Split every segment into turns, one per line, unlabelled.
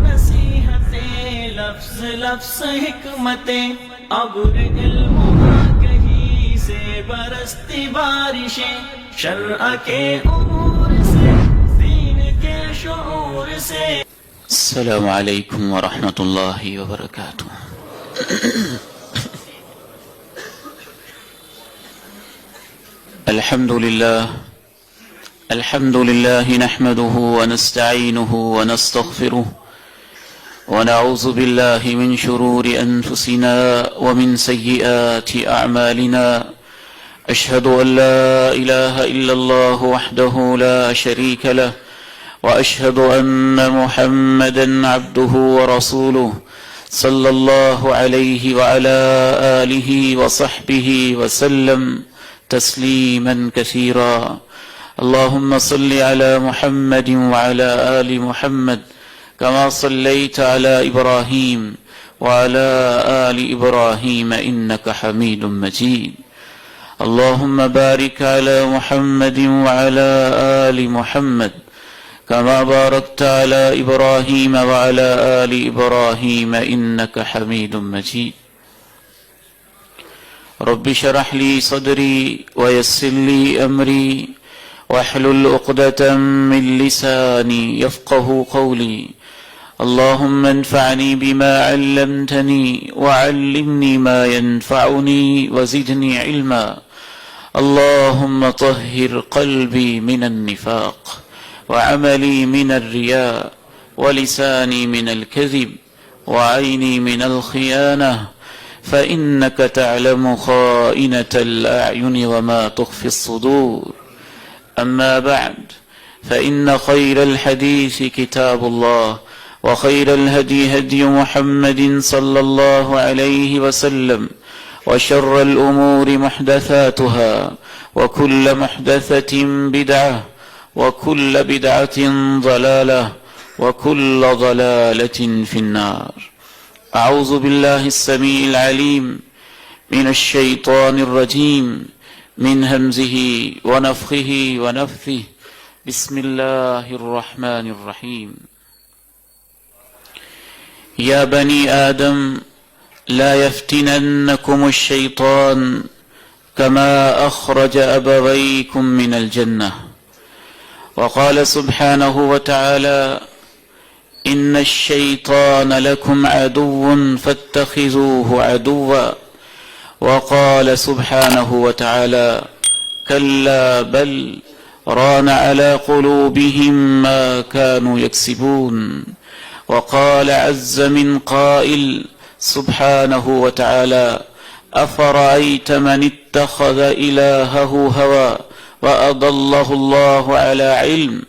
نصیحتیں لفظ لفظ حکمتیں ابر علم آگہی سے برستی بارشیں شرع کے امور سے دین کے شعور سے.
السلام علیکم ورحمۃ اللہ وبرکاتہ. الحمد لله نحمده ونستعينه ونستغفره ونعوذ بالله من شرور أنفسنا ومن سيئات أعمالنا. أشهد أن لا إله إلا الله وحده لا شريك له وأشهد أن محمدا عبده ورسوله صلى الله عليه وعلى آله وصحبه وسلم تسليما كثيرا. اللهم صل على محمد وعلى آل محمد كما صليت على إبراهيم وعلى آل إبراهيم إنك حميد مجيد. اللهم بارك على محمد وعلى آل محمد كما باركت على إبراهيم وعلى آل إبراهيم إنك حميد مجيد. رب اشرح لي صدري ويسر لي أمري واحلل عقدة من لساني يفقه قولي. اللهم انفعني بما علمتني وعلمني ما ينفعني وزدني علما. اللهم طهر قلبي من النفاق وعملي من الرياء ولساني من الكذب وعيني من الخيانة فإنك تعلم خائنة الأعين وما تخفي الصدور. أما بعد فإن خير الحديث كتاب الله وخير الهدي هدي محمد صلى الله عليه وسلم وشر الأمور محدثاتها وكل محدثة بدعة وكل بدعة ضلالة وكل ضلالة في النار. أعوذ بالله السميع العليم من الشيطان الرجيم من همزه ونفخه ونفثه. بسم الله الرحمن الرحيم. يا بني آدم لا يفتننكم الشيطان كما أخرج أبويكم من الجنة. وقال سبحانه وتعالى إن الشيطان لكم عدو فاتخذوه عدوا. وقال سبحانه وتعالى كلا بل ران على قلوبهم ما كانوا يكسبون. وقال عز من قائل سبحانه وتعالى أفرأيت من اتخذ إلهه هوى وأضله الله على علم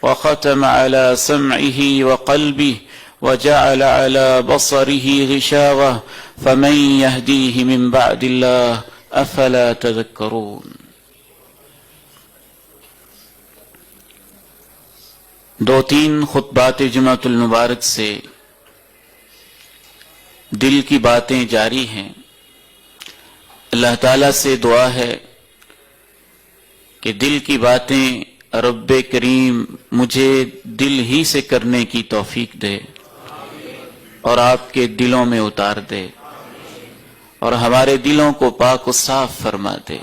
وختم على سمعه وقلبه وجعل على بصره غشاوة فمن يهديه من بعد الله أفلا تذكرون. دو تین خطبات جمعۃ المبارک سے دل کی باتیں جاری ہیں. اللہ تعالیٰ سے دعا ہے کہ دل کی باتیں رب کریم مجھے دل ہی سے کرنے کی توفیق دے اور آپ کے دلوں میں اتار دے اور ہمارے دلوں کو پاک و صاف فرما دے.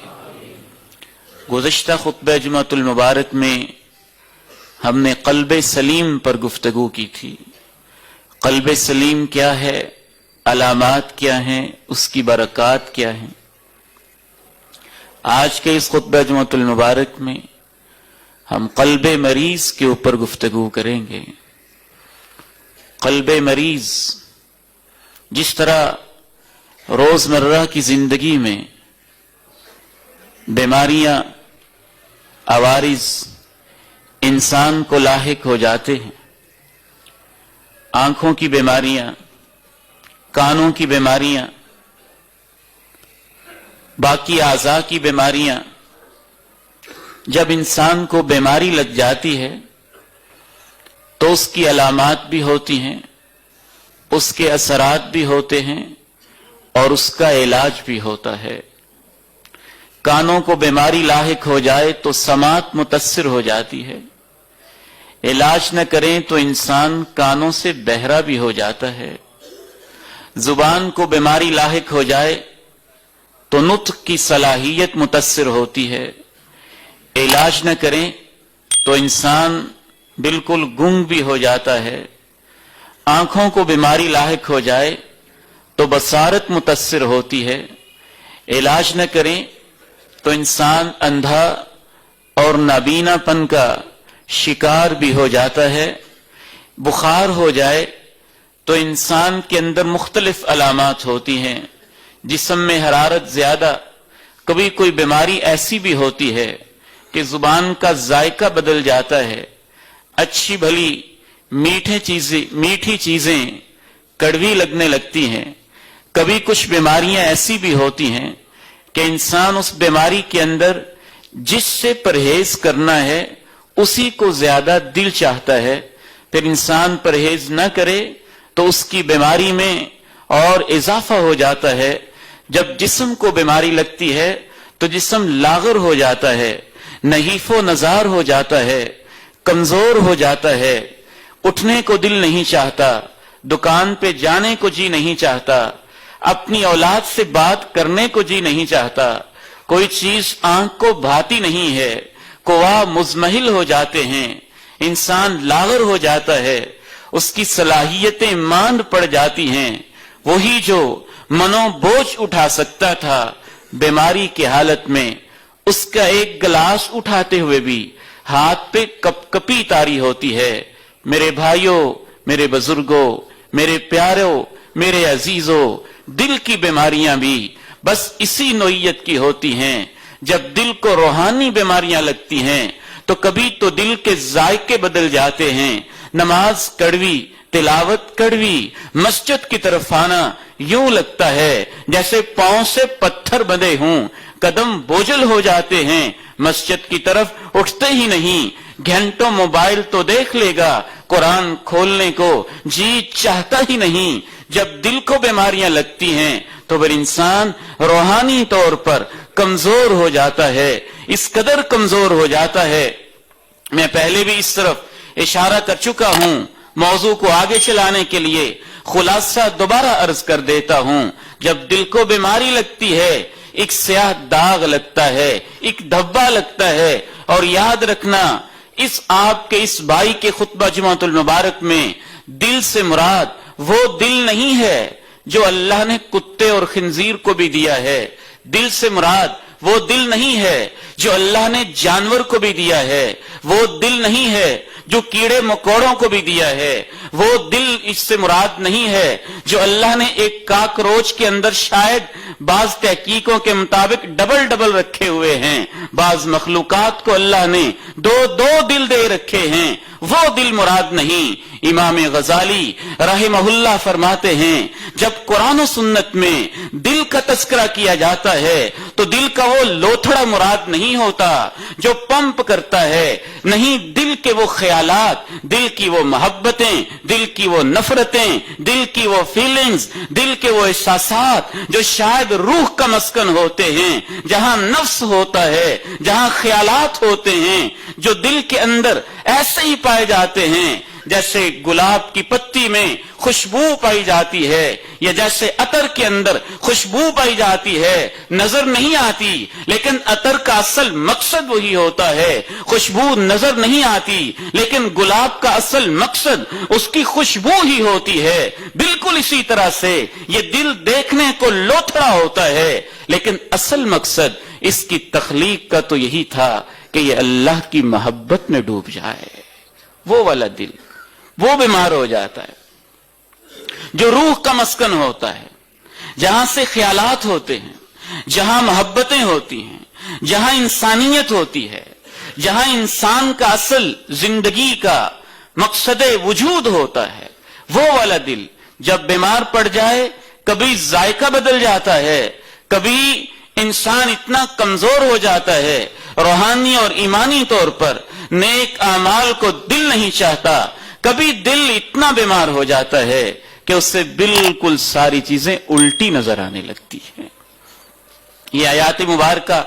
گزشتہ خطبہ جمعۃ المبارک میں ہم نے قلب سلیم پر گفتگو کی تھی. قلب سلیم کیا ہے، علامات کیا ہیں، اس کی برکات کیا ہیں. آج کے اس خطبہ جمعۃ المبارک میں ہم قلب مریض کے اوپر گفتگو کریں گے. قلب مریض، جس طرح روزمرہ کی زندگی میں بیماریاں عوارض انسان کو لاحق ہو جاتے ہیں، آنکھوں کی بیماریاں، کانوں کی بیماریاں، باقی اعضاء کی بیماریاں، جب انسان کو بیماری لگ جاتی ہے تو اس کی علامات بھی ہوتی ہیں، اس کے اثرات بھی ہوتے ہیں اور اس کا علاج بھی ہوتا ہے. کانوں کو بیماری لاحق ہو جائے تو سماعت متاثر ہو جاتی ہے، علاج نہ کریں تو انسان کانوں سے بہرا بھی ہو جاتا ہے، زبان کو بیماری لاحق ہو جائے تو نطق کی صلاحیت متاثر ہوتی ہے، علاج نہ کریں تو انسان بالکل گنگ بھی ہو جاتا ہے، آنکھوں کو بیماری لاحق ہو جائے تو بصارت متاثر ہوتی ہے، علاج نہ کریں تو انسان اندھا اور نابینا پن کا شکار بھی ہو جاتا ہے، بخار ہو جائے تو انسان کے اندر مختلف علامات ہوتی ہیں، جسم میں حرارت زیادہ، کبھی کوئی بیماری ایسی بھی ہوتی ہے کہ زبان کا ذائقہ بدل جاتا ہے، اچھی بھلی میٹھی چیزیں کڑوی لگنے لگتی ہیں، کبھی کچھ بیماریاں ایسی بھی ہوتی ہیں کہ انسان اس بیماری کے اندر جس سے پرہیز کرنا ہے اسی کو زیادہ دل چاہتا ہے، پھر انسان پرہیز نہ کرے تو اس کی بیماری میں اور اضافہ ہو جاتا ہے، جب جسم کو بیماری لگتی ہے تو جسم لاغر ہو جاتا ہے، نحیف و نزار ہو جاتا ہے، کمزور ہو جاتا ہے، اٹھنے کو دل نہیں چاہتا، دکان پہ جانے کو جی نہیں چاہتا، اپنی اولاد سے بات کرنے کو جی نہیں چاہتا، کوئی چیز آنکھ کو بھاتی نہیں ہے، قوا مزمحل ہو جاتے ہیں، انسان لاغر ہو جاتا ہے، اس کی صلاحیتیں ماند پڑ جاتی ہیں، وہی جو منو بوجھ اٹھا سکتا تھا بیماری کی حالت میں، اس کا ایک گلاس اٹھاتے ہوئے بھی ہاتھ پہ کپ کپی تاری ہوتی ہے۔ میرے بھائیوں، میرے بزرگوں، میرے پیاروں، میرے عزیزوں، دل کی بیماریاں بھی بس اسی نوعیت کی ہوتی ہیں۔ جب دل کو روحانی بیماریاں لگتی ہیں تو کبھی تو دل کے ذائقے بدل جاتے ہیں، نماز کڑوی، تلاوت کڑوی، مسجد کی طرف آنا یوں لگتا ہے جیسے پاؤں سے پتھر بندھے ہوں، قدم بوجھل ہو جاتے ہیں، مسجد کی طرف اٹھتے ہی نہیں، گھنٹوں موبائل تو دیکھ لے گا، قرآن کھولنے کو جی چاہتا ہی نہیں۔ جب دل کو بیماریاں لگتی ہیں تو پھر انسان روحانی طور پر کمزور ہو جاتا ہے، اس قدر کمزور ہو جاتا ہے۔ میں پہلے بھی اس طرف اشارہ کر چکا ہوں، موضوع کو آگے چلانے کے لیے خلاصہ دوبارہ عرض کر دیتا ہوں۔ جب دل کو بیماری لگتی ہے، ایک سیاہ داغ لگتا ہے، ایک دھبا لگتا ہے، اور یاد رکھنا اس آپ کے اس بھائی کے خطبہ جمعۃ المبارک میں دل سے مراد وہ دل نہیں ہے جو اللہ نے کتے اور خنزیر کو بھی دیا ہے، دل سے مراد وہ دل نہیں ہے جو اللہ نے جانور کو بھی دیا ہے، وہ دل نہیں ہے جو کیڑے مکوڑوں کو بھی دیا ہے، وہ دل اس سے مراد نہیں ہے جو اللہ نے ایک کاکروچ کے اندر شاید بعض تحقیقوں کے مطابق ڈبل رکھے ہوئے ہیں، بعض مخلوقات کو اللہ نے دو دل دے رکھے ہیں، وہ دل مراد نہیں۔ امام غزالی رحمہ اللہ فرماتے ہیں جب قرآن و سنت میں دل کا تذکرہ کیا جاتا ہے تو دل کا وہ لوتھڑا مراد نہیں ہوتا جو پمپ کرتا ہے، نہیں، دل کے وہ خیالات، دل کی وہ محبتیں، دل کی وہ نفرتیں، دل کی وہ فیلنگز، دل کے وہ احساسات جو شاید روح کا مسکن ہوتے ہیں، جہاں نفس ہوتا ہے، جہاں خیالات ہوتے ہیں، جو دل کے اندر ایسے ہی پائے جاتے ہیں جیسے گلاب کی پتی میں خوشبو پائی جاتی ہے، یا جیسے عطر کے اندر خوشبو پائی جاتی ہے، نظر نہیں آتی لیکن عطر کا اصل مقصد وہی ہوتا ہے، خوشبو نظر نہیں آتی لیکن گلاب کا اصل مقصد اس کی خوشبو ہی ہوتی ہے۔ بالکل اسی طرح سے یہ دل دیکھنے کو لوتھڑا ہوتا ہے لیکن اصل مقصد اس کی تخلیق کا تو یہی تھا کہ یہ اللہ کی محبت میں ڈوب جائے۔ وہ والا دل وہ بیمار ہو جاتا ہے جو روح کا مسکن ہوتا ہے، جہاں سے خیالات ہوتے ہیں، جہاں محبتیں ہوتی ہیں، جہاں انسانیت ہوتی ہے، جہاں انسان کا اصل زندگی کا مقصد وجود ہوتا ہے، وہ والا دل جب بیمار پڑ جائے کبھی ذائقہ بدل جاتا ہے، کبھی انسان اتنا کمزور ہو جاتا ہے روحانی اور ایمانی طور پر، نیک اعمال کو دل نہیں چاہتا، کبھی دل اتنا بیمار ہو جاتا ہے کہ اس سے بالکل ساری چیزیں الٹی نظر آنے لگتی ہیں۔ یہ آیات مبارکہ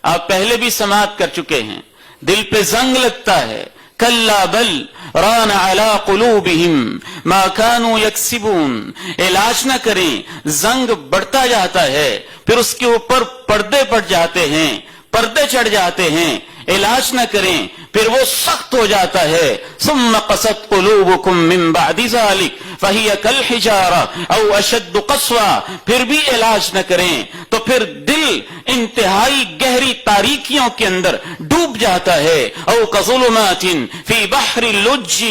آپ پہلے بھی سماعت کر چکے ہیں، دل پہ زنگ لگتا ہے، کلا بل ران علی قلوبہم ما كانوا یکسبون. علاج نہ کریں، زنگ بڑھتا جاتا ہے، پھر اس کے اوپر پردے پڑ جاتے ہیں، پردے چڑھ جاتے ہیں. علاج نہ کریں پھر وہ سخت ہو جاتا ہے. ثم قست قلوبکم من بعد ذلک فہی کالحجارہ او اشد قسوہ. پھر بھی علاج نہ کریں تو پھر دل انتہائی گہری تاریکیوں کے اندر ڈوب جاتا ہے. او کظلمات فی بحر اللج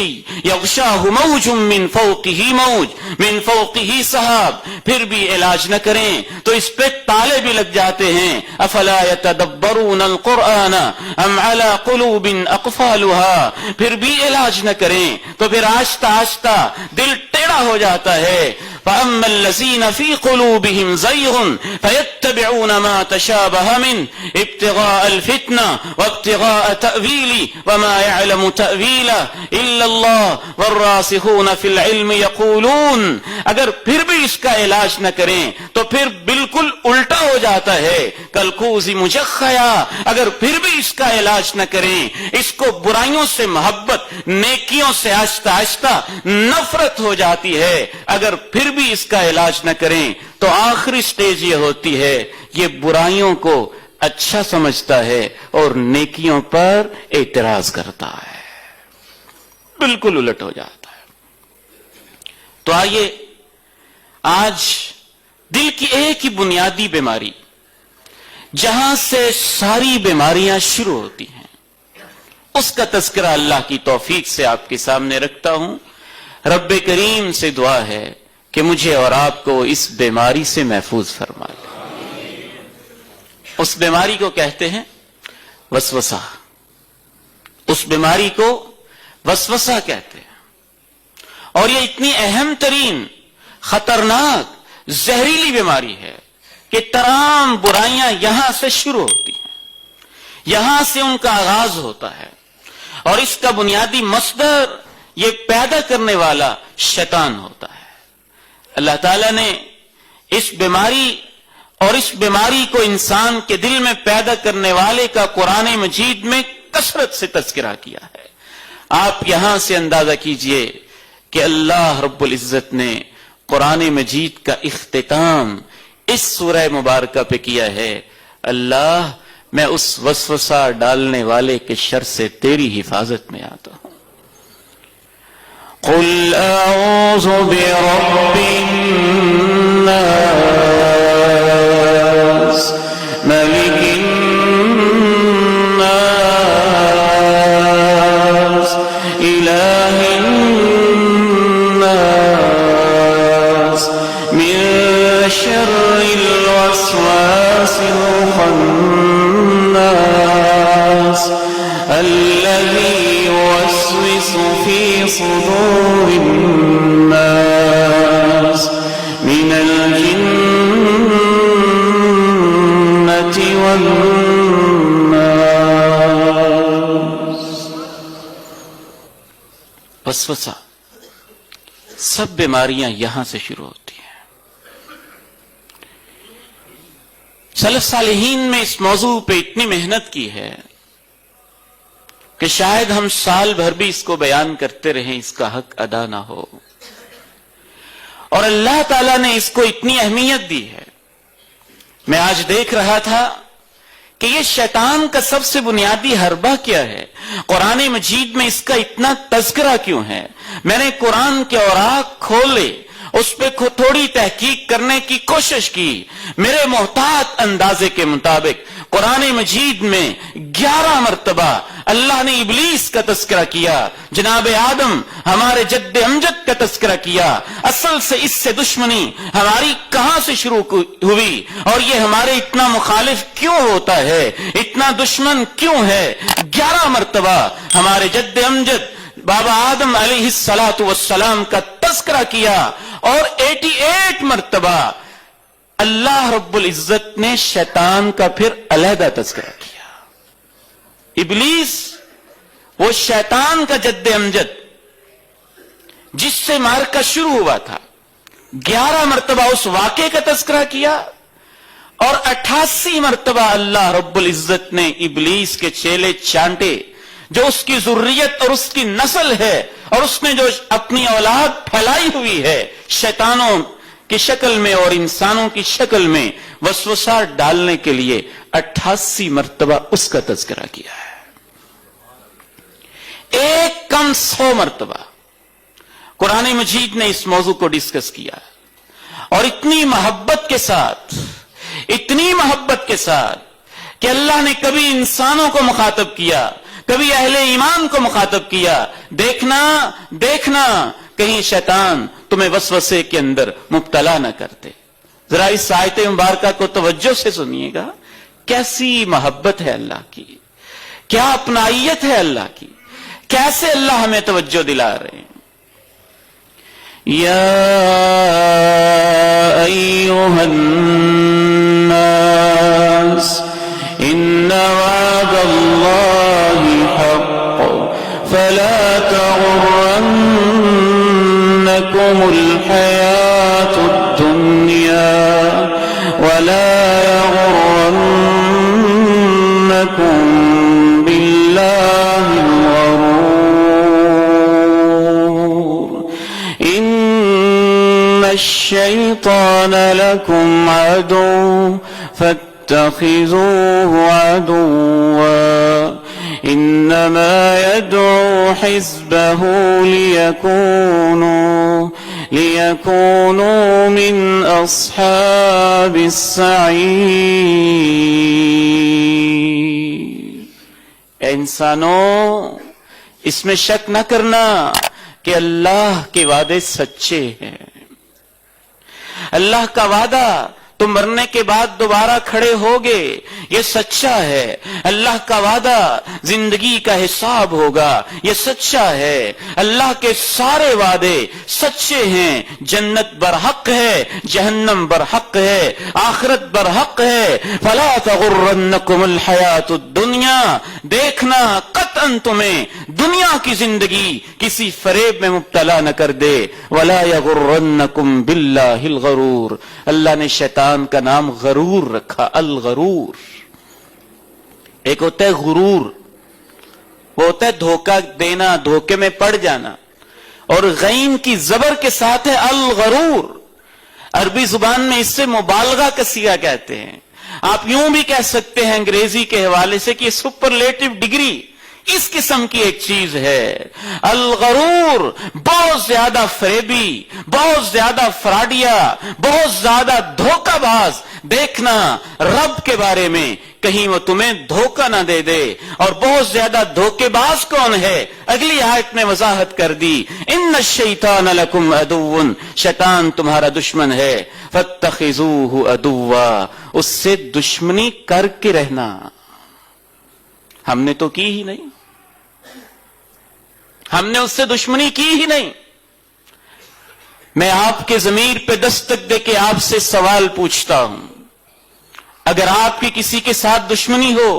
یغشاہ موج من فوقہ موج من فوقہ سحاب. پھر بھی علاج نہ کریں تو اس پہ تالے بھی لگ جاتے ہیں. افلا یتدبرون القرآن ام علی قلوب اقفالها. پھر بھی علاج نہ کریں تو پھر آہستہ آہستہ دل ٹیڑھا ہو جاتا ہے. فَأَمَّا الَّذِينَ فِي قُلُوبِهِمْ زَيْغٌ فَيَتَّبِعُونَ مَا تَشَابَهَ مِنْهُ ابْتِغَاءَ الْفِتْنَةِ وَابْتِغَاءَ تَأْوِيلِهِ وَمَا يَعْلَمُ تَأْوِيلَهُ إِلَّا اللَّهُ وَالرَّاسِخُونَ فِي الْعِلْمِ يَقُولُونَ. اگر پھر بھی اس کا علاج نہ کریں تو پھر بالکل الٹا ہو جاتا ہے. کالکوز مجخیا. اگر پھر بھی اس کا علاج نہ کریں، اس کو برائیوں سے محبت، نیکیوں سے آہستہ آہستہ نفرت ہو جاتی ہے. اگر پھر بھی اس کا علاج نہ کریں تو آخری سٹیج یہ ہوتی ہے، یہ برائیوں کو اچھا سمجھتا ہے اور نیکیوں پر اعتراض کرتا ہے. بالکل الٹ ہو جاتا ہے. تو آئیے آج دل کی ایک ہی بنیادی بیماری جہاں سے ساری بیماریاں شروع ہوتی ہیں، اس کا تذکرہ اللہ کی توفیق سے آپ کے سامنے رکھتا ہوں. رب کریم سے دعا ہے کہ مجھے اور آپ کو اس بیماری سے محفوظ فرما لے. اس بیماری کو کہتے ہیں وسوسہ. اس بیماری کو وسوسہ کہتے ہیں. اور یہ اتنی اہم ترین، خطرناک، زہریلی بیماری ہے کہ تمام برائیاں یہاں سے شروع ہوتی ہیں، یہاں سے ان کا آغاز ہوتا ہے. اور اس کا بنیادی مصدر، یہ پیدا کرنے والا شیطان ہوتا ہے. اللہ تعالیٰ نے اس بیماری اور اس بیماری کو انسان کے دل میں پیدا کرنے والے کا قرآن مجید میں کثرت سے تذکرہ کیا ہے. آپ یہاں سے اندازہ کیجئے کہ اللہ رب العزت نے قرآن مجید کا اختتام اس سورہ مبارکہ پہ کیا ہے. اللہ، میں اس وسوسہ ڈالنے والے کے شر سے تیری حفاظت میں آتا ہوں. قل اعوذ برب الناس ملک الناس الہ الناس من شر الوسواس الخناس الذي يوسوس في صدور الناس من الجنة والناس. وسوسہ، سب بیماریاں یہاں سے شروع ہوتی ہیں. سلف صالحین میں اس موضوع پہ اتنی محنت کی ہے کہ شاید ہم سال بھر بھی اس کو بیان کرتے رہیں، اس کا حق ادا نہ ہو. اور اللہ تعالیٰ نے اس کو اتنی اہمیت دی ہے. میں آج دیکھ رہا تھا کہ یہ شیطان کا سب سے بنیادی حربہ کیا ہے، قرآن مجید میں اس کا اتنا تذکرہ کیوں ہے. میں نے قرآن کے اوراق کھولے، اس پہ تھوڑی تحقیق کرنے کی کوشش کی. میرے محتاط اندازے کے مطابق قرآن مجید میں 11 مرتبہ اللہ نے ابلیس کا تذکرہ کیا، جناب آدم ہمارے جد امجد کا تذکرہ کیا. اصل سے اس سے دشمنی ہماری کہاں سے شروع ہوئی اور یہ ہمارے اتنا مخالف کیوں ہوتا ہے، اتنا دشمن کیوں ہے. 11 مرتبہ ہمارے جد امجد بابا آدم علیہ السلام کا تذکرہ کیا اور 88 مرتبہ اللہ رب العزت نے شیطان کا پھر علیحدہ تذکرہ کیا. ابلیس وہ شیطان کا جد امجد جس سے مارکا شروع ہوا تھا، 11 مرتبہ اس واقعے کا تذکرہ کیا اور 88 مرتبہ اللہ رب العزت نے ابلیس کے چیلے چانٹے جو اس کی ذریت اور اس کی نسل ہے اور اس نے جو اپنی اولاد پھیلائی ہوئی ہے شیطانوں کی شکل میں اور انسانوں کی شکل میں وسوسہ ڈالنے کے لیے 88 مرتبہ اس کا تذکرہ کیا ہے. ایک کم 100 مرتبہ قرآن مجید نے اس موضوع کو ڈسکس کیا اور اتنی محبت کے ساتھ کہ اللہ نے کبھی انسانوں کو مخاطب کیا, کبھی اہل ایمان کو مخاطب کیا. دیکھنا کہیں شیطان تمہیں وسوسے کے اندر مبتلا نہ کرتے. ذرا اس آیت مبارکہ کو توجہ سے سنیے گا. کیسی محبت ہے اللہ کی, کیا اپنائیت ہے اللہ کی, کیسے اللہ ہمیں توجہ دلا رہے ہیں. یا ایھا الناس ان وعد اللہ حق فلا تغرنکم الحیاة الدنیا ولا یغرنکم باللہ الغرور ان الشیطان لکم عدو فاتخذوه عدوا انما يدعو حزبه ليكونوا من اصحاب السعير. اے انسانوں, اس میں شک نہ کرنا کہ اللہ کے وعدے سچے ہیں. اللہ کا وعدہ تم مرنے کے بعد دوبارہ کھڑے ہوگے, یہ سچا ہے. اللہ کا وعدہ زندگی کا حساب ہوگا, یہ سچا ہے. اللہ کے سارے وعدے سچے ہیں. جنت برحق ہے, جہنم برحق ہے, آخرت برحق ہے. فلا تغرنکم الحیات الدنیا, دیکھنا قطعاً تمہیں دنیا کی زندگی کسی فریب میں مبتلا نہ کر دے. ولا یغرنکم باللہ الغرور, اللہ نے شیطان کا نام غرور رکھا. الغرور. ایک ہوتا ہے غرور, وہ ہوتا ہے دھوکہ دینا, دھوکے میں پڑ جانا, اور غین کی زبر کے ساتھ ہے الغرور. عربی زبان میں اس سے مبالغہ کا صیغہ کہتے ہیں. آپ یوں بھی کہہ سکتے ہیں انگریزی کے حوالے سے کہ سپرلیٹو ڈگری اس قسم کی ایک چیز ہے. الغرور بہت زیادہ فریبی, بہت زیادہ فراڈیا, بہت زیادہ دھوکہ باز. دیکھنا رب کے بارے میں کہیں وہ تمہیں دھوکہ نہ دے دے. اور بہت زیادہ دھوکے باز کون ہے, اگلی آیت میں وضاحت کر دی. ان الشیطان لکم عدو, شیطان تمہارا دشمن ہے. فاتخذوہ عدوا, اس سے دشمنی کر کے رہنا. ہم نے تو کی ہی نہیں, ہم نے اس سے دشمنی کی ہی نہیں. میں آپ کے ضمیر پہ دستک دے کے آپ سے سوال پوچھتا ہوں, اگر آپ کی کسی کے ساتھ دشمنی ہو,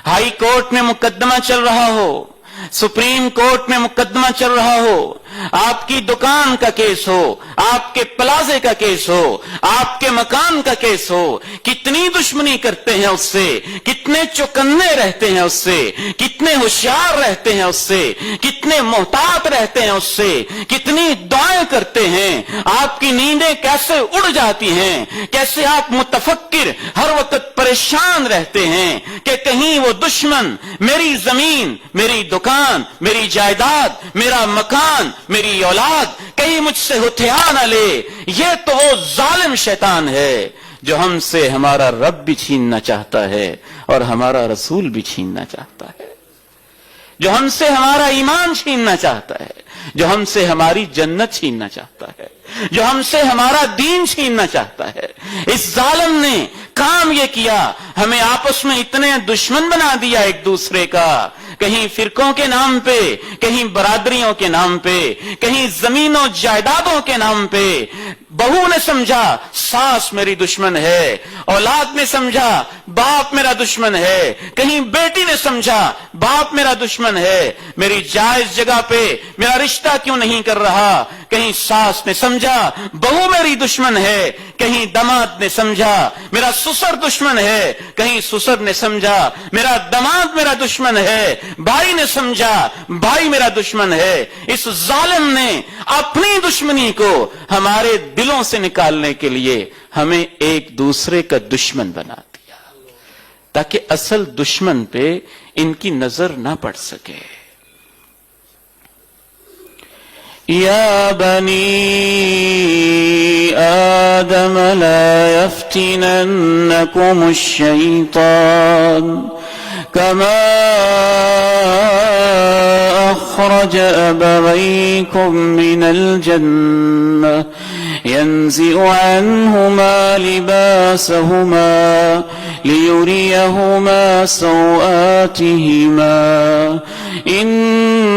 ہائی کورٹ میں مقدمہ چل رہا ہو, سپریم کورٹ میں مقدمہ چل رہا ہو, آپ کی دکان کا کیس ہو, آپ کے پلازے کا کیس ہو, آپ کے مکان کا کیس ہو, کتنی دشمنی کرتے ہیں اس سے, کتنے چوکنے رہتے ہیں اس سے, کتنے ہوشیار رہتے ہیں اس سے, کتنے محتاط رہتے ہیں اس سے, کتنی دعائیں کرتے ہیں. آپ کی نیندیں کیسے اڑ جاتی ہیں, کیسے آپ متفکر ہر وقت پریشان رہتے ہیں کہ کہیں وہ دشمن میری زمین, میری دکان, میری جائیداد, میرا مکان, میری اولاد کہیں مجھ سے ہتھیار نہ لے. یہ تو وہ ظالم شیطان ہے جو ہم سے ہمارا رب بھی چھیننا چاہتا ہے اور ہمارا رسول بھی چھیننا چاہتا ہے, جو ہم سے ہمارا ایمان چھیننا چاہتا ہے, جو ہم سے ہماری جنت چھیننا چاہتا ہے, جو ہم سے ہمارا دین چھیننا چاہتا ہے. اس ظالم نے کام یہ کیا, ہمیں آپس میں اتنے دشمن بنا دیا ایک دوسرے کا, کہیں فرقوں کے نام پہ, کہیں برادریوں کے نام پہ, کہیں زمینوں جائیدادوں کے نام پہ. بہو نے سمجھا ساس میری دشمن ہے، اولاد نے سمجھا باپ میرا دشمن ہے، کہیں بیٹی نے سمجھا باپ میرا دشمن ہے، میری جائز جگہ پہ میرا رشتہ کیوں نہیں کر رہا، کہیں ساس نے سمجھا بہو میری دشمن ہے، کہیں داماد نے سمجھا میرا سسر دشمن ہے، کہیں سسر نے سمجھا میرا داماد میرا دشمن ہے، بھائی نے سمجھا بھائی میرا دشمن ہے۔ اس ظالم نے اپنی دشمنی کو ہمارے دلوں سے نکالنے کے لیے ہمیں ایک دوسرے کا دشمن بنا دیا تاکہ اصل دشمن پہ ان کی نظر نہ پڑ سکے۔ یا بنی آدم لا يفتننكم الشیطان كما أخرج أبويكم من الجنة ينزع عنهما لباسهما ليريهما سوآتهما إنه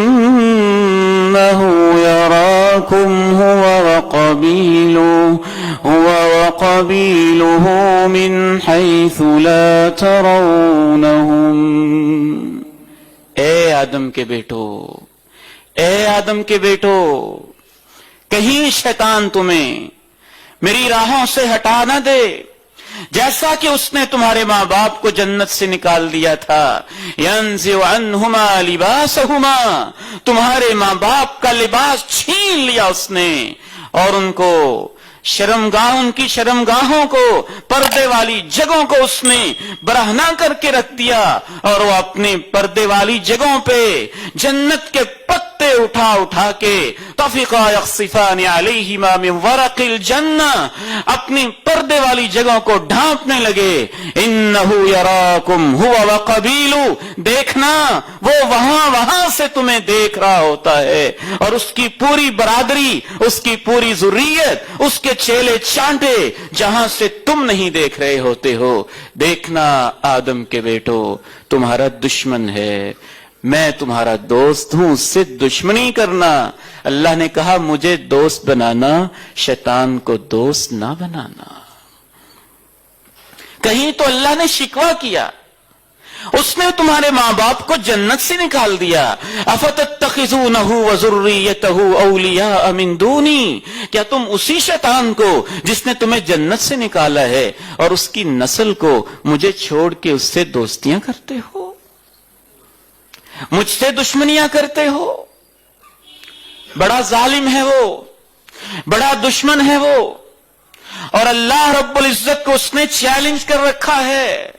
يراكم هو وقبيله من حيث لا ترونهم۔ اے آدم کے بیٹو، کہیں شیطان تمہیں میری راہوں سے ہٹا نہ دے، جیسا کہ اس نے تمہارے ماں باپ کو جنت سے نکال دیا تھا۔ ينزع عنهما لباسهما، تمہارے ماں باپ کا لباس چھین لیا اس نے، اور ان کو ان کی شرمگاہوں کو، پردے والی جگہوں کو اس نے برہنہ کر کے رکھ دیا، اور وہ اپنے پردے والی جگہوں پہ جنت کے پتے اٹھا کے طفقا یخصفان علیہما من ورق الجنہ، اپنی پردے والی جگہوں کو ڈھانپنے لگے۔ انہ یراکم هو وقبیلہ، دیکھنا وہ وہاں سے تمہیں دیکھ رہا ہوتا ہے، اور اس کی پوری برادری، اس کی پوری ذریت، اس کے چیلے چانٹے جہاں سے تم نہیں دیکھ رہے ہوتے ہو۔ دیکھنا آدم کے بیٹو، تمہارا دشمن ہے، میں تمہارا دوست ہوں، اس سے دشمنی کرنا۔ اللہ نے کہا مجھے دوست بنانا، شیطان کو دوست نہ بنانا۔ کہیں تو اللہ نے شکوہ کیا، اس نے تمہارے ماں باپ کو جنت سے نکال دیا۔ افتتخذونہ وذریتہ اولیاء من دونی، کیا تم اسی شیطان کو جس نے تمہیں جنت سے نکالا ہے اور اس کی نسل کو مجھے چھوڑ کے اس سے دوستیاں کرتے ہو، مجھ سے دشمنیاں کرتے ہو؟ بڑا ظالم ہے وہ، بڑا دشمن ہے وہ، اور اللہ رب العزت کو اس نے چیلنج کر رکھا ہے،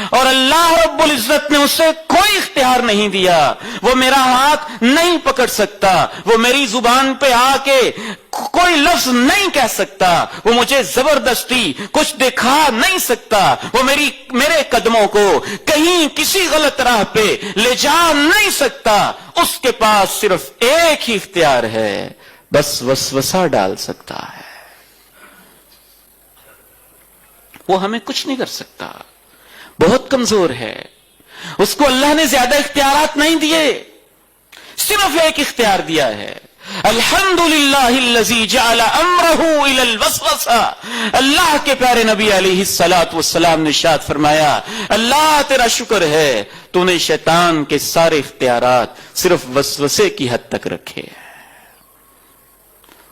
اور اللہ رب العزت نے اسے کوئی اختیار نہیں دیا، وہ میرا ہاتھ نہیں پکڑ سکتا، وہ میری زبان پہ آ کے کوئی لفظ نہیں کہہ سکتا، وہ مجھے زبردستی کچھ دکھا نہیں سکتا، وہ میرے قدموں کو کہیں کسی غلط راہ پہ لے جا نہیں سکتا۔ اس کے پاس صرف ایک ہی اختیار ہے، بس وسوسہ ڈال سکتا ہے، وہ ہمیں کچھ نہیں کر سکتا، بہت کمزور ہے، اس کو اللہ نے زیادہ اختیارات نہیں دیے، صرف ایک اختیار دیا ہے۔ الحمدللہ الذی جعل امرہ الی الوسوسہ، اللہ کے پیارے نبی علیہ الصلوۃ والسلام نے ارشاد فرمایا اللہ تیرا شکر ہے تو نے شیطان کے سارے اختیارات صرف وسوسے کی حد تک رکھے ہیں،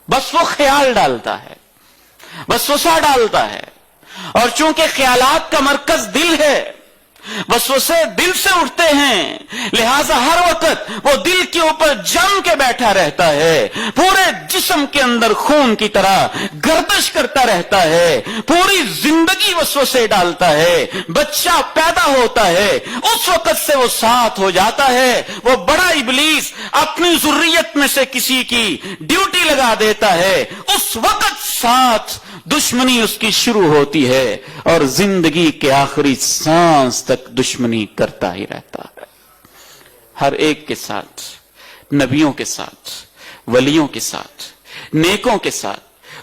بس وہ خیال ڈالتا ہے، وسوسہ ڈالتا ہے، اور چونکہ خیالات کا مرکز دل ہے، وسوسے دل سے اٹھتے ہیں، لہذا ہر وقت وہ دل کے اوپر جم کے بیٹھا رہتا ہے، پورے جسم کے اندر خون کی طرح گردش کرتا رہتا ہے، پوری زندگی وسوسے ڈالتا ہے۔ بچہ پیدا ہوتا ہے اس وقت سے وہ ساتھ ہو جاتا ہے، وہ بڑا ابلیس اپنی ذریت میں سے کسی کی ڈیوٹی لگا دیتا ہے، اس وقت ساتھ دشمنی اس کی شروع ہوتی ہے، اور زندگی کے آخری سانس تک دشمنی کرتا ہی رہتا ہے، ہر ایک کے ساتھ، نبیوں کے ساتھ، ولیوں کے ساتھ، نیکوں کے ساتھ،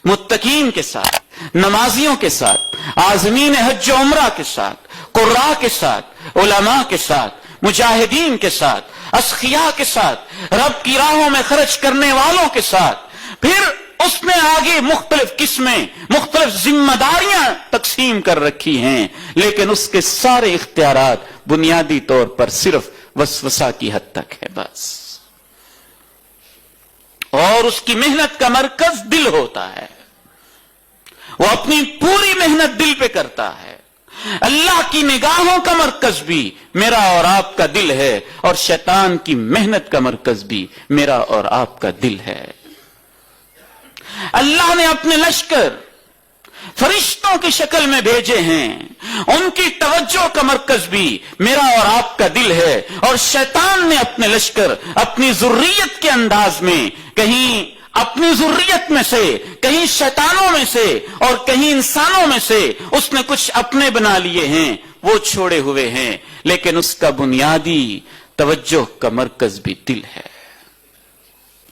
متقین کے ساتھ، نمازیوں کے ساتھ، عازمین حج و عمرہ کے ساتھ، قراء کے ساتھ، علماء کے ساتھ، مجاہدین کے ساتھ، اسخیاء کے ساتھ، رب کی راہوں میں خرچ کرنے والوں کے ساتھ، پھر اس نے آگے مختلف قسمیں مختلف ذمہ داریاں تقسیم کر رکھی ہیں، لیکن اس کے سارے اختیارات بنیادی طور پر صرف وسوسہ کی حد تک ہے بس، اور اس کی محنت کا مرکز دل ہوتا ہے، وہ اپنی پوری محنت دل پہ کرتا ہے۔ اللہ کی نگاہوں کا مرکز بھی میرا اور آپ کا دل ہے، اور شیطان کی محنت کا مرکز بھی میرا اور آپ کا دل ہے۔ اللہ نے اپنے لشکر فرشتوں کی شکل میں بھیجے ہیں، ان کی توجہ کا مرکز بھی میرا اور آپ کا دل ہے، اور شیطان نے اپنے لشکر اپنی ذریت کے انداز میں کہیں اپنی ذریت میں سے، کہیں شیطانوں میں سے اور کہیں انسانوں میں سے اس نے کچھ اپنے بنا لیے ہیں، وہ چھوڑے ہوئے ہیں، لیکن اس کا بنیادی توجہ کا مرکز بھی دل ہے۔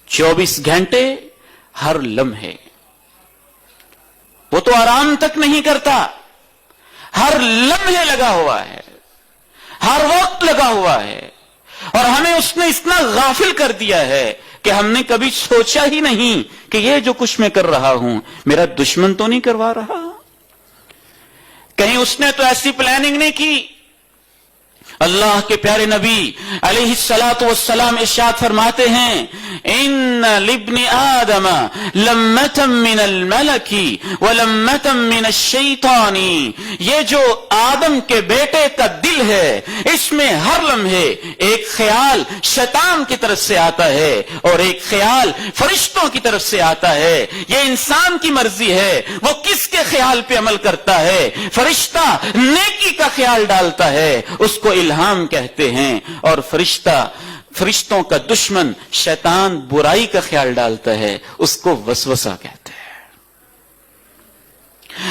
24 گھنٹے ہر لمحے، وہ تو آرام تک نہیں کرتا، ہر لمحے لگا ہوا ہے، ہر وقت لگا ہوا ہے، اور ہمیں اس نے اتنا غافل کر دیا ہے کہ ہم نے کبھی سوچا ہی نہیں کہ یہ جو کچھ میں کر رہا ہوں میرا دشمن تو نہیں کروا رہا، کہیں اس نے تو ایسی پلاننگ نہیں کی۔ اللہ کے پیارے نبی علیہ الصلوۃ والسلام ارشاد فرماتے ہیں، ان لابن آدم لمۃ من الملک ولمۃ من الشیطان، یہ جو آدم کے بیٹے کا دل ہے اس میں ہر لمحے ایک خیال شیطان کی طرف سے آتا ہے اور ایک خیال فرشتوں کی طرف سے آتا ہے۔ یہ انسان کی مرضی ہے وہ کس کے خیال پہ عمل کرتا ہے۔ فرشتہ نیکی کا خیال ڈالتا ہے، اس کو الہام کہتے ہیں، اور فرشتوں کا دشمن شیطان برائی کا خیال ڈالتا ہے، اس کو وسوسہ کہتے ہیں۔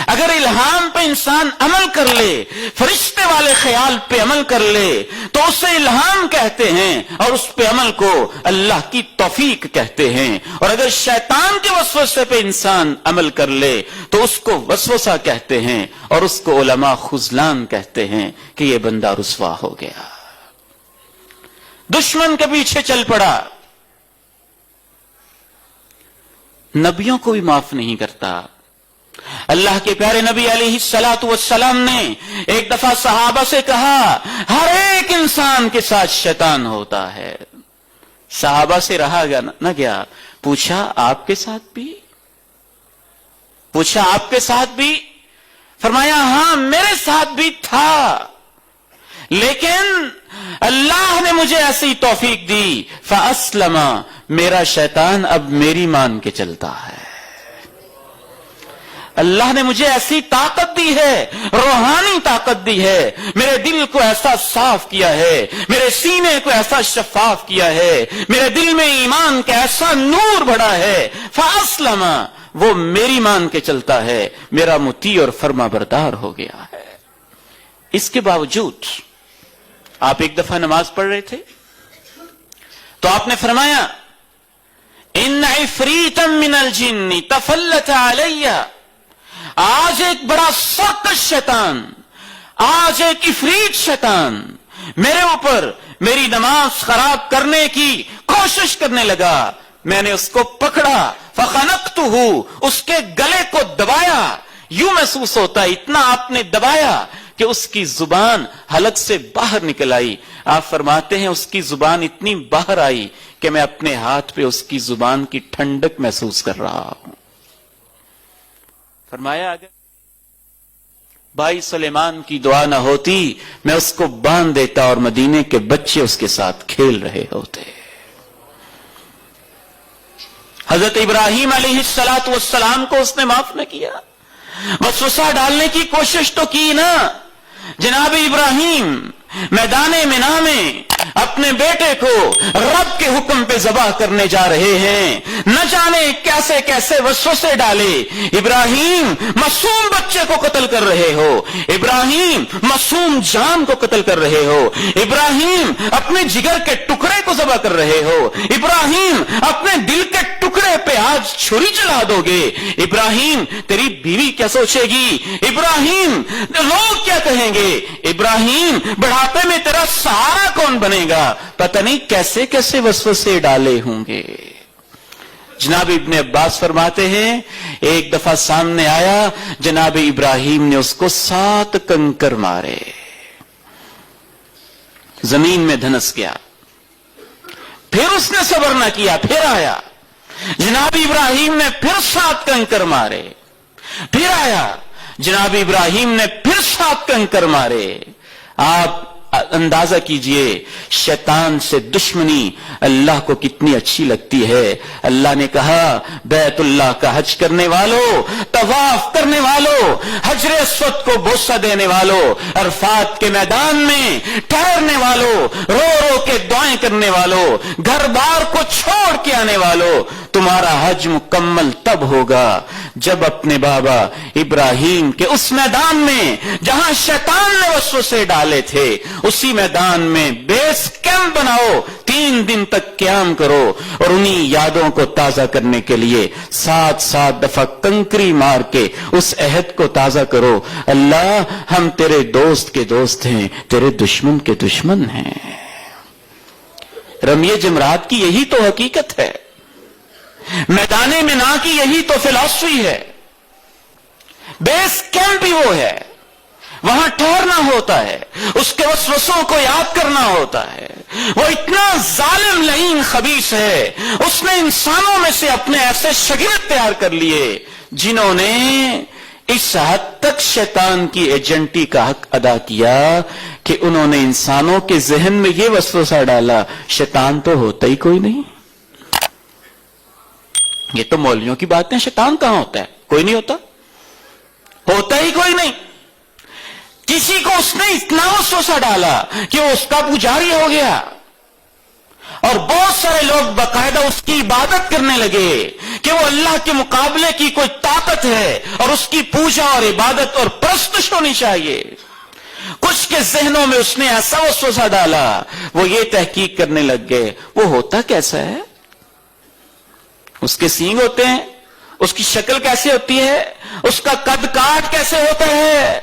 اگر الہام پہ انسان عمل کر لے، فرشتے والے خیال پہ عمل کر لے تو اسے الہام کہتے ہیں، اور اس پہ عمل کو اللہ کی توفیق کہتے ہیں، اور اگر شیطان کے وسوسے پہ انسان عمل کر لے تو اس کو وسوسہ کہتے ہیں، اور اس کو علماء خذلان کہتے ہیں کہ یہ بندہ رسوا ہو گیا، دشمن کے پیچھے چل پڑا۔ نبیوں کو بھی معاف نہیں کرتا۔ اللہ کے پیارے نبی علیہ الصلوۃ والسلام نے ایک دفعہ صحابہ سے کہا، ہر ایک انسان کے ساتھ شیطان ہوتا ہے۔ صحابہ سے رہا نہ گیا، پوچھا آپ کے ساتھ بھی؟ پوچھا آپ کے ساتھ بھی؟ فرمایا ہاں میرے ساتھ بھی تھا، لیکن اللہ نے مجھے ایسی توفیق دی، فاسلم، میرا شیطان اب میری مان کے چلتا ہے۔ اللہ نے مجھے ایسی طاقت دی ہے، روحانی طاقت دی ہے، میرے دل کو ایسا صاف کیا ہے، میرے سینے کو ایسا شفاف کیا ہے، میرے دل میں ایمان کا ایسا نور بڑھا ہے، فاسلم، وہ میری مان کے چلتا ہے، میرا مطیع اور فرما بردار ہو گیا ہے۔ اس کے باوجود آپ ایک دفعہ نماز پڑھ رہے تھے تو آپ نے فرمایا، ان عفریتا من الجن تفلت علی، آج ایک بڑا سرکش شیطان، آج ایک عفریت شیطان میرے اوپر میری نماز خراب کرنے کی کوشش کرنے لگا، میں نے اس کو پکڑا، فخنقتہ، اس کے گلے کو دبایا، یوں محسوس ہوتا ہے اتنا آپ نے دبایا کہ اس کی زبان حلق سے باہر نکل آئی۔ آپ فرماتے ہیں اس کی زبان اتنی باہر آئی کہ میں اپنے ہاتھ پہ اس کی زبان کی ٹھنڈک محسوس کر رہا ہوں۔ فرمایا اگر بھائی سلیمان کی دعا نہ ہوتی میں اس کو باندھ دیتا اور مدینے کے بچے اس کے ساتھ کھیل رہے ہوتے۔ حضرت ابراہیم علیہ السلام کو اس نے معاف نہ کیا، وسوسہ ڈالنے کی کوشش تو کی نا۔ جناب ابراہیم میدان منا میں اپنے بیٹے کو رب کے حکم پہ ذبح کرنے جا رہے ہیں، نہ جانے کیسے کیسے وسوسے ڈالے۔ ابراہیم معصوم بچے کو قتل کر رہے ہو، ابراہیم معصوم جان کو قتل کر رہے ہو، ابراہیم اپنے جگر کے ٹکڑے کو ذبح کر رہے ہو، ابراہیم اپنے دل کے ٹکڑے پہ آج چھری چلا دو گے، ابراہیم تیری بیوی کیا سوچے گی، ابراہیم لوگ کیا کہیں گے، ابراہیم بڑھاپے میں تیرا سہارا کون بنے گا، پتہ نہیں کیسے کیسے وسوسے ڈالے ہوں گے۔ جناب ابن عباس فرماتے ہیں ایک دفعہ سامنے آیا جناب ابراہیم نے اس کو 7 کنکر مارے، زمین میں دھنس گیا، پھر اس نے صبر نہ کیا، پھر آیا جناب ابراہیم نے پھر 7 کنکر مارے، پھر آیا جناب ابراہیم نے پھر 7 کنکر مارے۔ آپ اندازہ کیجئے شیطان سے دشمنی اللہ کو کتنی اچھی لگتی ہے۔ اللہ نے کہا بیت اللہ کا حج کرنے والوں، طواف کرنے والوں، حجر اسود کو بوسہ دینے والوں، عرفات کے میدان میں ٹھہرنے والوں، رو رو کے دعائیں کرنے والوں، گھر بار کو چھوڑ کے آنے والوں، تمہارا حج مکمل تب ہوگا جب اپنے بابا ابراہیم کے اس میدان میں جہاں شیطان نے وسوسے ڈالے تھے اسی میدان میں بیس کیمپ بناؤ، 3 دن تک قیام کرو اور انہی یادوں کو تازہ کرنے کے لیے 7 دفعہ کنکری مار کے اس عہد کو تازہ کرو، اللہ ہم تیرے دوست کے دوست ہیں، تیرے دشمن کے دشمن ہیں۔ رمیے جمرات کی یہی تو حقیقت ہے، میدان مینا کی یہی تو فلسفی ہے، بیس کیمپ ہی وہ ہے، وہاں ٹھہرنا ہوتا ہے، اس کے وسوسوں کو یاد کرنا ہوتا ہے۔ وہ اتنا ظالم لعین خبیث ہے، اس نے انسانوں میں سے اپنے ایسے شاگرد تیار کر لیے جنہوں نے اس حد تک شیطان کی ایجنٹی کا حق ادا کیا کہ انہوں نے انسانوں کے ذہن میں یہ وسوسہ ڈالا شیطان تو ہوتا ہی کوئی نہیں۔ یہ تو مولویوں کی باتیں، شیطان کہاں ہوتا ہے؟ کوئی نہیں ہوتا، ہوتا ہی کوئی نہیں۔ کسی کو اس نے اتنا وسوسہ ڈالا کہ وہ اس کا پجاری ہو گیا اور بہت سارے لوگ باقاعدہ اس کی عبادت کرنے لگے کہ وہ اللہ کے مقابلے کی کوئی طاقت ہے اور اس کی پوجا اور عبادت اور پرستش ہونی چاہیے۔ کچھ کے ذہنوں میں اس نے ایسا وسوسہ ڈالا وہ یہ تحقیق کرنے لگ گئے وہ ہوتا کیسا ہے، اس کے سینگ ہوتے ہیں، اس کی شکل کیسے ہوتی ہے، اس کا قد کاٹ کیسے ہوتا ہے۔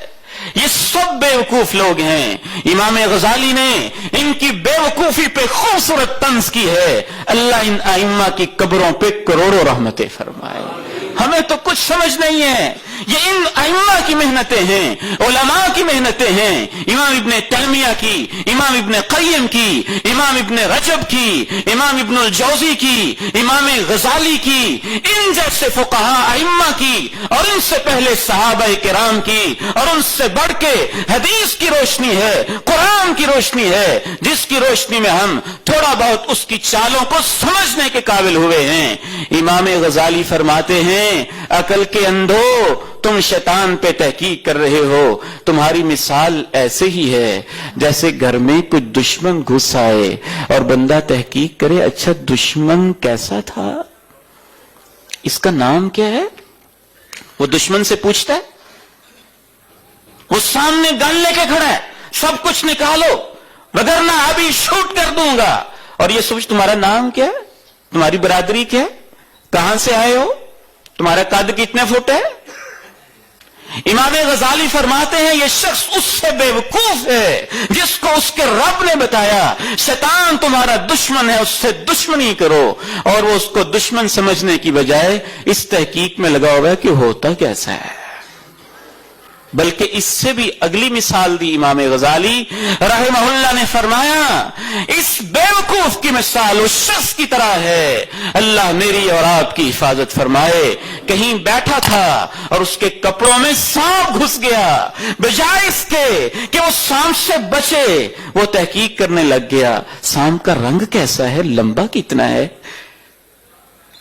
یہ سب بے وقوف لوگ ہیں۔ امام غزالی نے ان کی بے وقوفی پہ خوبصورت طنز کی ہے، اللہ ان ائمہ کی قبروں پہ کروڑوں رحمتیں فرمائے۔ ہمیں تو کچھ سمجھ نہیں ہے، یہ ان ائمہ کی محنتیں ہیں، علماء کی محنتیں ہیں، امام ابن تیمیہ کی، امام ابن قیم کی، امام ابن رجب کی، امام ابن الجوزی کی، امام غزالی کی، ان جیسے فقہاء ائمہ کی، اور ان سے پہلے صحابہ کرام کی، اور ان سے بڑھ کے حدیث کی روشنی ہے، قرآن کی روشنی ہے، جس کی روشنی میں ہم تھوڑا بہت اس کی چالوں کو سمجھنے کے قابل ہوئے ہیں۔ امام غزالی فرماتے ہیں عقل کے اندھو تم شیطان پہ تحقیق کر رہے ہو، تمہاری مثال ایسے ہی ہے جیسے گھر میں کچھ دشمن گھس آئے اور بندہ تحقیق کرے اچھا دشمن کیسا تھا، اس کا نام کیا ہے، وہ دشمن سے پوچھتا ہے، وہ سامنے گن لے کے کھڑا ہے، سب کچھ نکالو وگرنہ ابھی شوٹ کر دوں گا، اور یہ سوچ تمہارا نام کیا ہے، تمہاری برادری کیا ہے، کہاں سے آئے ہو، تمہارا قد کتنے فٹ ہے۔ امام غزالی فرماتے ہیں یہ شخص اس سے بے وقوف ہے جس کو اس کے رب نے بتایا شیطان تمہارا دشمن ہے، اس سے دشمنی کرو، اور وہ اس کو دشمن سمجھنے کی بجائے اس تحقیق میں لگا ہوا ہے کہ ہوتا کیسا ہے۔ بلکہ اس سے بھی اگلی مثال دی امام غزالی رحمہ اللہ نے فرمایا اس بے وقوف کی مثال اس شخص کی طرح ہے، اللہ میری اور آپ کی حفاظت فرمائے، کہیں بیٹھا تھا اور اس کے کپڑوں میں سانپ گھس گیا، بجائے اس کے کہ وہ سانپ سے بچے وہ تحقیق کرنے لگ گیا سانپ کا رنگ کیسا ہے، لمبا کتنا ہے۔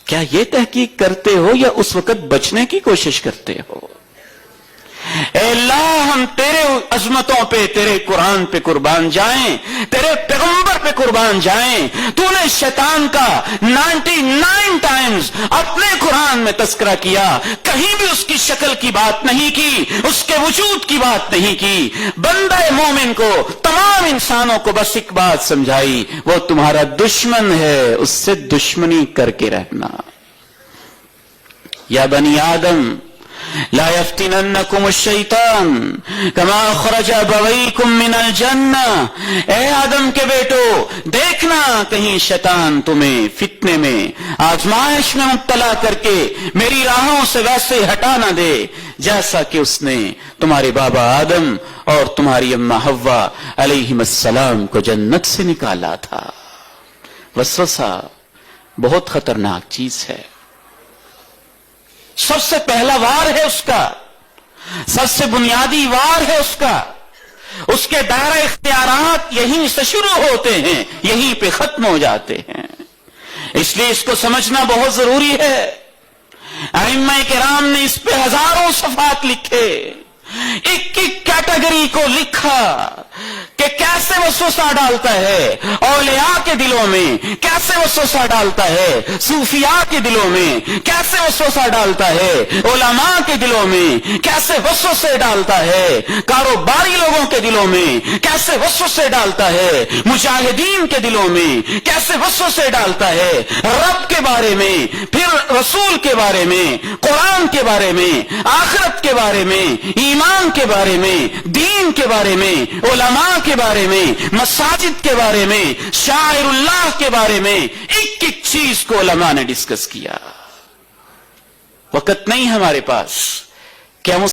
کیا یہ تحقیق کرتے ہو یا اس وقت بچنے کی کوشش کرتے ہو؟ اے اللہ ہم تیرے عظمتوں پہ، تیرے قرآن پہ قربان جائیں، تیرے پیغمبر پہ قربان جائیں۔ تو نے شیطان کا 99 ٹائمز اپنے قرآن میں تذکرہ کیا، کہیں بھی اس کی شکل کی بات نہیں کی، اس کے وجود کی بات نہیں کی۔ بندہ مومن کو، تمام انسانوں کو بس ایک بات سمجھائی، وہ تمہارا دشمن ہے، اس سے دشمنی کر کے رہنا۔ یا بنی آدم لا یفتننکم الشیطان کما اخرج ابویکم من الجنہ، اے آدم کے بیٹو دیکھنا کہیں شیطان تمہیں فتنے میں آزمائش میں مبتلا کر کے میری راہوں سے ویسے ہٹا نہ دے جیسا کہ اس نے تمہارے بابا آدم اور تمہاری اماں حوا علیہم السلام کو جنت سے نکالا تھا۔ وسوسہ بہت خطرناک چیز ہے، سب سے پہلا وار ہے اس کا، سب سے بنیادی وار ہے اس کے دائرہ اختیارات یہیں سے شروع ہوتے ہیں، یہیں پہ ختم ہو جاتے ہیں۔ اس لیے اس کو سمجھنا بہت ضروری ہے۔ ائمہ کرام نے اس پہ ہزاروں صفحات لکھے، ایک ایک کیٹیگری کو لکھا کہ کیسے وسوسہ ڈالتا ہے اولیاء کے دلوں میں، کیسے وسوسہ ڈالتا ہے صوفیاء کے دلوں میں، کیسے وسوسہ ڈالتا ہے علماء کے دلوں میں، کیسے وسوسے ڈالتا ہے کاروباری لوگوں کے دلوں میں، کیسے وسوسے ڈالتا ہے مجاہدین کے دلوں میں، کیسے وسوسے ڈالتا ہے رب کے بارے میں، پھر رسول کے بارے میں، قرآن کے بارے میں، آخرت کے بارے میں، ایمان کے بارے میں، دین کے بارے میں، علماء کے بارے میں، مساجد کے بارے میں، شاعر اللہ کے بارے میں، ایک ایک چیز کو علماء نے ڈسکس کیا۔ وقت نہیں ہمارے پاس کہ ہم اس